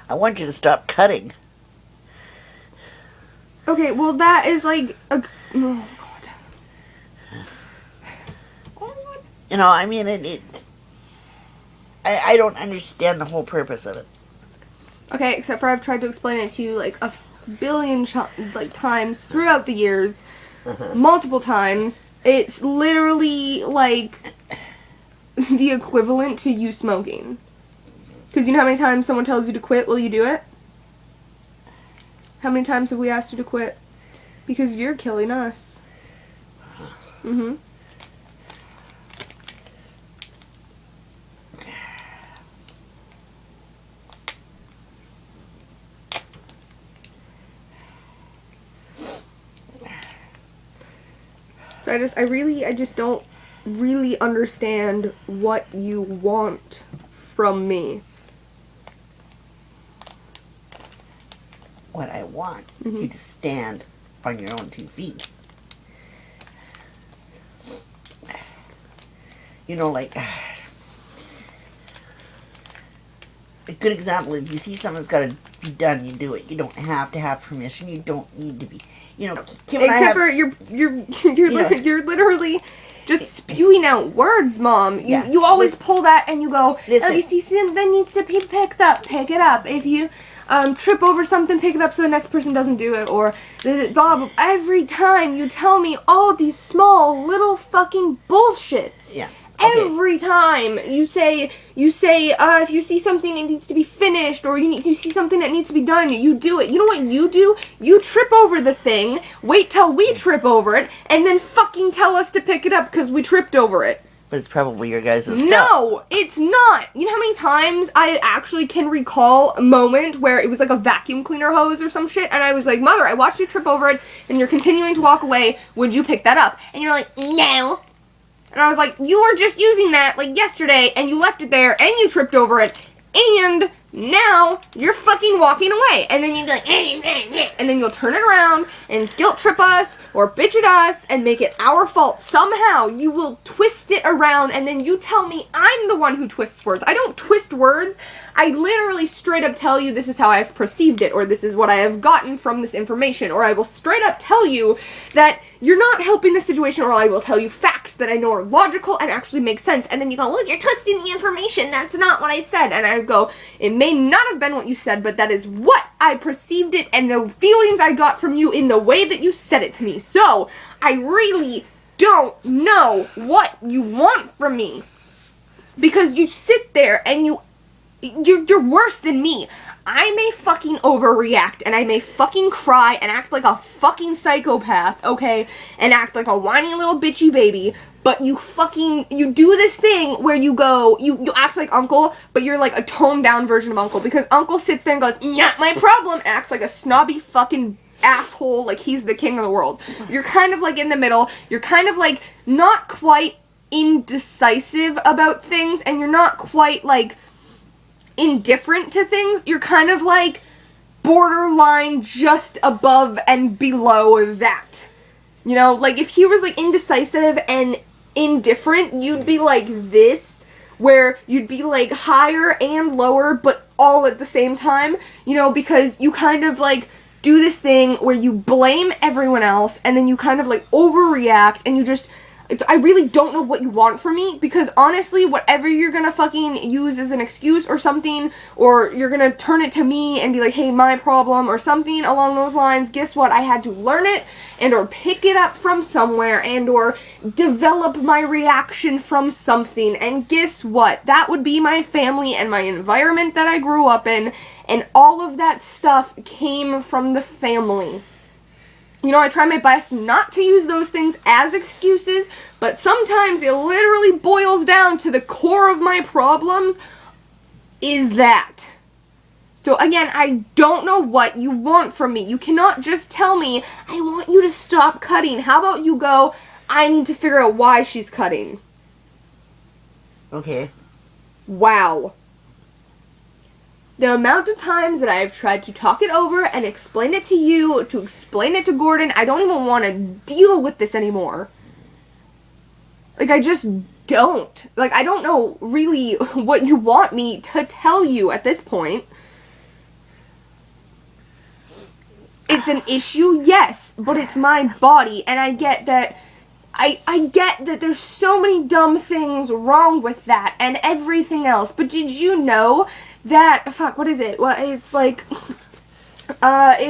I want you to stop cutting. Okay, well that is like a... Oh, God. You know, I mean, I don't understand the whole purpose of it. Okay, except for I've tried to explain it to you like a billion times throughout the years. Multiple times. It's literally like the equivalent to you smoking. Because you know how many times someone tells you to quit, will you do it? How many times have we asked you to quit? Because you're killing us. Mm-hmm. I just don't really understand what you want from me. What I want is you to stand on your own 2 feet. You know, like, a good example, if you see something's got to be done, you do it. You don't have to have permission. You don't need to be, you know, Kim and Except for you're literally just spewing out words, Mom. You always pull that and you go, oh, you see something that needs to be picked up, pick it up. If you trip over something, pick it up so the next person doesn't do it. Or, Bob, every time you tell me all these small little fucking bullshits. Yeah. Okay. Every time you say, if you see something that needs to be finished, or you see something that needs to be done, you do it. You know what you do? You trip over the thing, wait till we trip over it, and then fucking tell us to pick it up because we tripped over it. But it's probably your guys' stuff. No, it's not. You know how many times I actually can recall a moment where it was like a vacuum cleaner hose or some shit, and I was like, Mother, I watched you trip over it, and you're continuing to walk away. Would you pick that up? And you're like, no. And I was like, you were just using that, like, yesterday, and you left it there, and you tripped over it, and now you're fucking walking away. And then you'd be like, and then you'll turn it around and guilt trip us, or bitch at us, and make it our fault. Somehow, you will twist it around, and then you tell me I'm the one who twists words. I don't twist words. I literally straight up tell you this is how I've perceived it, or this is what I have gotten from this information, or I will straight up tell you that you're not helping the situation, or I will tell you facts that I know are logical and actually make sense, and then you go, look, you're twisting the information, that's not what I said, and I go, it may not have been what you said, but that is what I perceived it, and the feelings I got from you in the way that you said it to me. So, I really don't know what you want from me, because you sit there and you're worse than me. I may fucking overreact, and I may fucking cry and act like a fucking psychopath, okay, and act like a whiny little bitchy baby, but you do this thing where you go, you act like Uncle, but you're like a toned down version of Uncle, because Uncle sits there and goes, not my problem, and acts like a snobby fucking asshole, like he's the king of the world. You're kind of like in the middle, you're kind of like not quite indecisive about things, and you're not quite like indifferent to things. You're kind of like borderline just above and below that. You know, like if he was like indecisive and indifferent, you'd be like this, where you'd be like higher and lower, but all at the same time, you know, because you kind of like do this thing where you blame everyone else, and then you kind of like overreact, and you just, I really don't know what you want from me, because honestly, whatever you're gonna fucking use as an excuse or something, or you're gonna turn it to me and be like, hey, my problem, or something along those lines, guess what? I had to learn it, and or pick it up from somewhere, and or develop my reaction from something, and guess what? That would be my family and my environment that I grew up in, and all of that stuff came from the family. You know, I try my best not to use those things as excuses, but sometimes it literally boils down to the core of my problems is that. So again, I don't know what you want from me. You cannot just tell me, I want you to stop cutting. How about you go, I need to figure out why she's cutting. Okay. Wow. The amount of times that I have tried to talk it over and explain it to you, to explain it to Gordon, I don't even want to deal with this anymore. Like, I just don't. Like, I don't know really what you want me to tell you at this point. it's an issue, yes, but it's my body, and I get that. I get that there's so many dumb things wrong with that and everything else, but did you know that, what is it? Well, it's like, what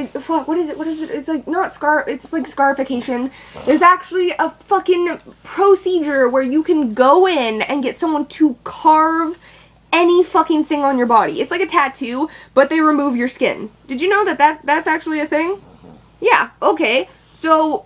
is it? It's like, it's like scarification. There's actually a fucking procedure where you can go in and get someone to carve any fucking thing on your body. It's like a tattoo, but they remove your skin. Did you know that's actually a thing? Yeah, okay. So,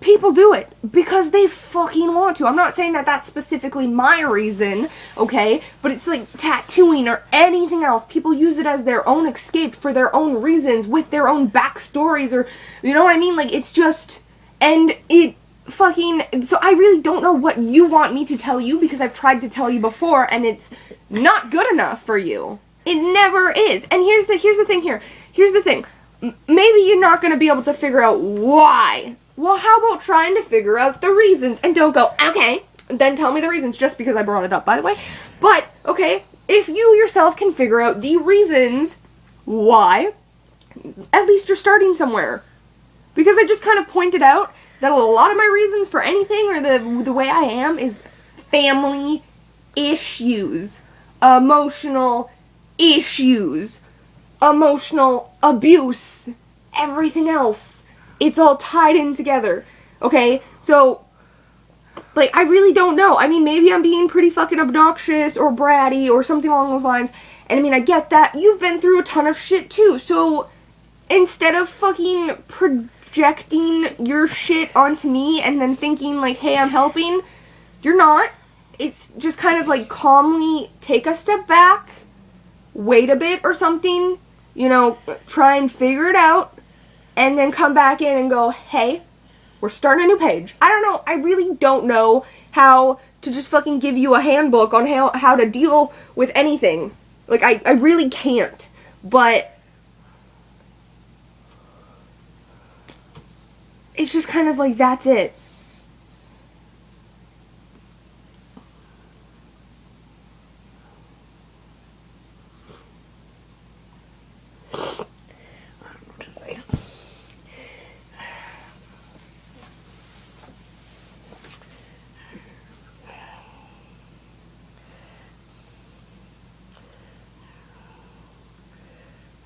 people do it because they fucking want to. I'm not saying that that's specifically my reason, okay? But it's like tattooing or anything else. People use it as their own escape for their own reasons with their own backstories or, you know what I mean? Like, it's just, and it fucking, so I really don't know what you want me to tell you because I've tried to tell you before and it's not good enough for you. It never is. And here's the thing here. Here's the thing. Maybe you're not going to be able to figure out why. Well, how about trying to figure out the reasons and don't go, okay, then tell me the reasons just because I brought it up, by the way. But, okay, if you yourself can figure out the reasons why, at least you're starting somewhere. Because I just kind of pointed out that a lot of my reasons for anything or the way I am is family issues, emotional issues, emotional abuse, everything else. It's all tied in together, okay? So, like, I really don't know. I mean, maybe I'm being pretty fucking obnoxious or bratty or something along those lines. And I mean, I get that. You've been through a ton of shit too. So, instead of fucking projecting your shit onto me and then thinking like, hey, I'm helping, you're not. It's just kind of like calmly take a step back, wait a bit or something, you know, try and figure it out. And then come back in and go, hey, we're starting a new page. I don't know. I really don't know how to just fucking give you a handbook on how to deal with anything. Like, I really can't. But it's just kind of like, that's it.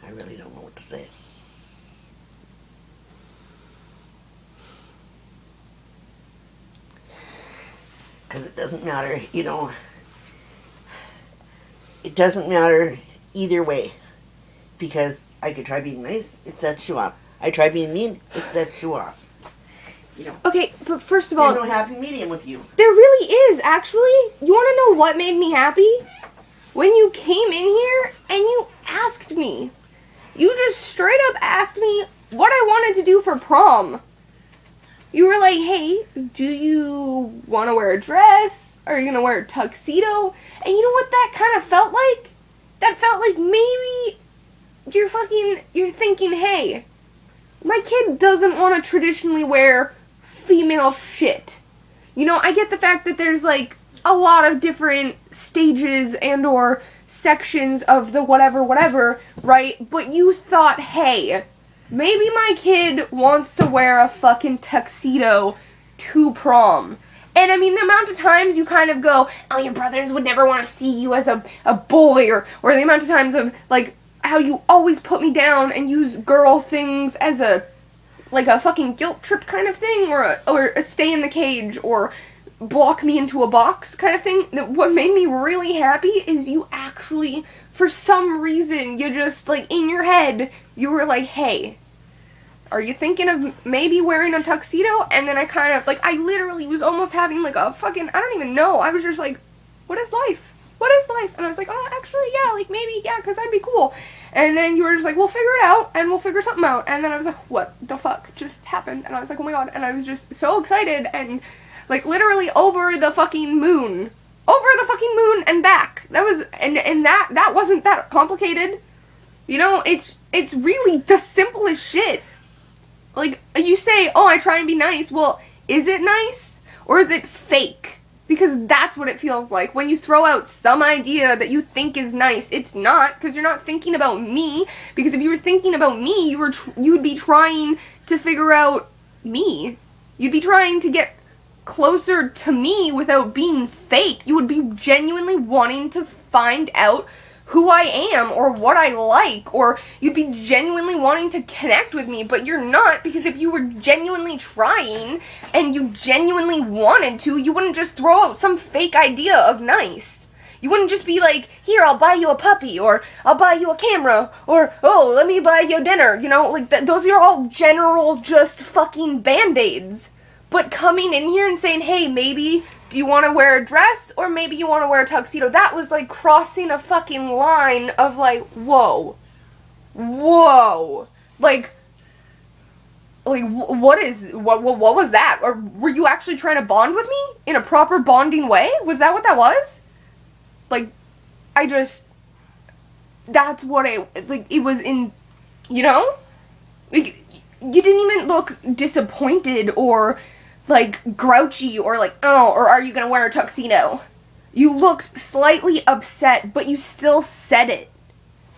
I really don't know what to say. Because it doesn't matter, you know. It doesn't matter either way. Because I could try being nice, it sets you up. I try being mean, it sets you off. You know. Okay, but first of all, there's no happy medium with you. There really is, actually. You want to know what made me happy? When you came in here and you asked me. You just straight up asked me what I wanted to do for prom. You were like, hey, do you want to wear a dress? Are you going to wear a tuxedo? And you know what that kind of felt like? That felt like maybe you're thinking, hey, my kid doesn't want to traditionally wear female shit. You know, I get the fact that there's like a lot of different stages and or sections of the whatever, right? But you thought, hey, maybe my kid wants to wear a fucking tuxedo to prom. And I mean, the amount of times you kind of go, oh, your brothers would never want to see you as a boy, or the amount of times of, like, how you always put me down and use girl things as a fucking guilt trip kind of thing, or a stay in the cage, or block me into a box kind of thing. What made me really happy is you actually, for some reason, you just, like, in your head, you were like, hey, are you thinking of maybe wearing a tuxedo? And then I kind of, like, I literally was almost having, like, a fucking, I don't even know. I was just like, what is life? What is life? And I was like, oh, actually, yeah, like, maybe, yeah, because that'd be cool. And then you were just like, we'll figure it out, and we'll figure something out. And then I was like, what the fuck just happened? And I was like, oh my god. And I was just so excited, and, like, literally over the fucking moon. Over the fucking moon and back. That was, and that wasn't that complicated. You know, it's really the simplest shit. Like, you say, oh, I try and be nice. Well, is it nice? Or is it fake? Because that's what it feels like. When you throw out some idea that you think is nice, it's not, because you're not thinking about me. Because if you were thinking about me, you would be trying to figure out me. You'd be trying to get closer to me without being fake. You would be genuinely wanting to find out who I am or what I like, or you'd be genuinely wanting to connect with me, but you're not, because if you were genuinely trying and you genuinely wanted to, you wouldn't just throw out some fake idea of nice. You wouldn't just be like, here, I'll buy you a puppy, or I'll buy you a camera, or, oh, let me buy you dinner, you know, like, those are all general just fucking band-aids. But coming in here and saying, hey, maybe do you want to wear a dress or maybe you want to wear a tuxedo? That was like crossing a fucking line of like, whoa. Whoa. Like what was that? Or were you actually trying to bond with me in a proper bonding way? Was that what that was? Like, that's what it was in, you know? Like, you didn't even look disappointed or like grouchy or like, oh, or are you gonna wear a tuxedo? You looked slightly upset, but you still said it.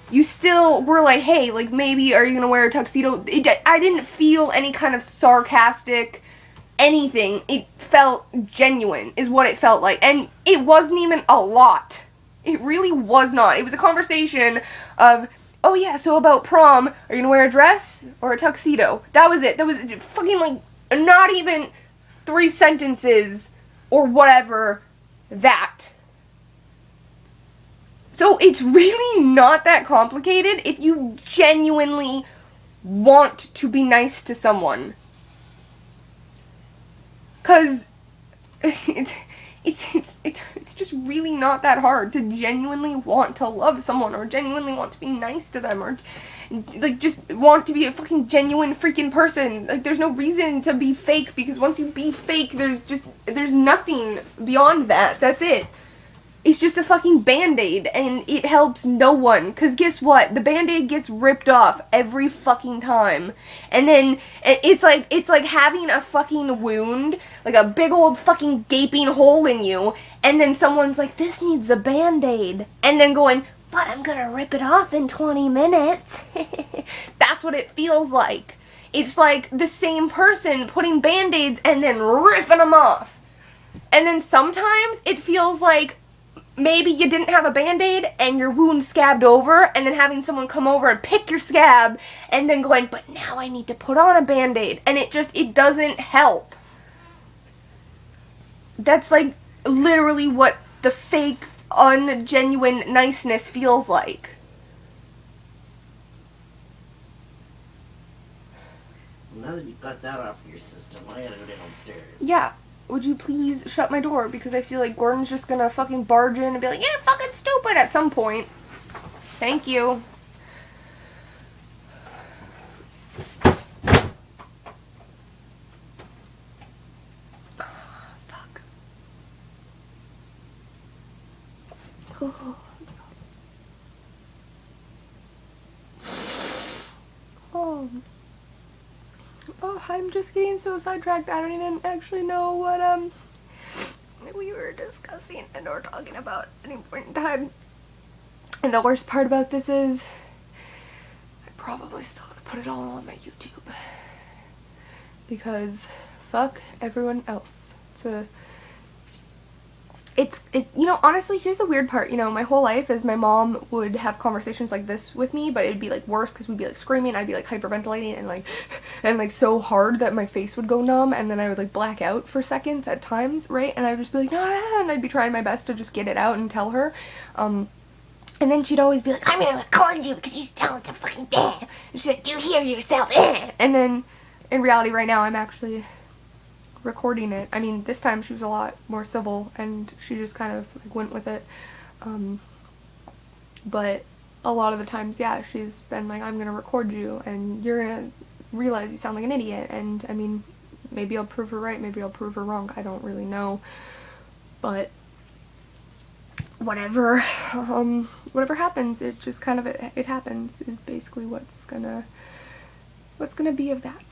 You still were like, hey, like, maybe are you gonna wear a tuxedo? I didn't feel any kind of sarcastic anything. It felt genuine is what it felt like. And it wasn't even a lot. It really was not. It was a conversation of, oh yeah, so about prom, are you gonna wear a dress or a tuxedo? That was it. That was fucking like not even 3 sentences or whatever that. So it's really not that complicated if you genuinely want to be nice to someone. 'Cause it's just really not that hard to genuinely want to love someone or genuinely want to be nice to them or like just want to be a fucking genuine freaking person. Like, there's no reason to be fake, because once you be fake, there's nothing beyond that. That's it. It's just a fucking band-aid, and it helps no one. Because guess what? The band-aid gets ripped off every fucking time. And then it's like having a fucking wound, like a big old fucking gaping hole in you, and then someone's like, this needs a band-aid. And then going, but I'm gonna rip it off in 20 minutes. That's what it feels like. It's like the same person putting band-aids and then ripping them off. And then sometimes it feels like maybe you didn't have a band-aid and your wound scabbed over, and then having someone come over and pick your scab and then going, but now I need to put on a band-aid, and it doesn't help. That's like literally what the fake, ungenuine niceness feels like. Now that you've got that off your system, I gotta go downstairs. Yeah. Would you please shut my door? Because I feel like Gordon's just gonna fucking barge in and be like, yeah, fucking stupid at some point. Thank you. Fuck. Oh. Oh, I'm just getting so sidetracked. I don't even actually know what we were discussing and or talking about at any point in time. And the worst part about this is I probably still have to put it all on my YouTube. Because fuck everyone else. You know, honestly, here's the weird part. You know, my whole life is my mom would have conversations like this with me, but it'd be like worse because we'd be like screaming, I'd be like hyperventilating and like so hard that my face would go numb, and then I would like black out for seconds at times, right? And I would just be like, ah, and I'd be trying my best to just get it out and tell her. And then she'd always be like, I'm gonna record you because you sound so fucking bad. And she's like, do you hear yourself? And then in reality right now I'm actually recording it. I mean, this time she was a lot more civil and she just kind of like went with it. But a lot of the times, yeah, she's been like, I'm gonna record you and you're gonna realize you sound like an idiot. And I mean, maybe I'll prove her right, maybe I'll prove her wrong, I don't really know. But whatever, whatever happens, it just kind of, it happens is basically what's gonna be of that.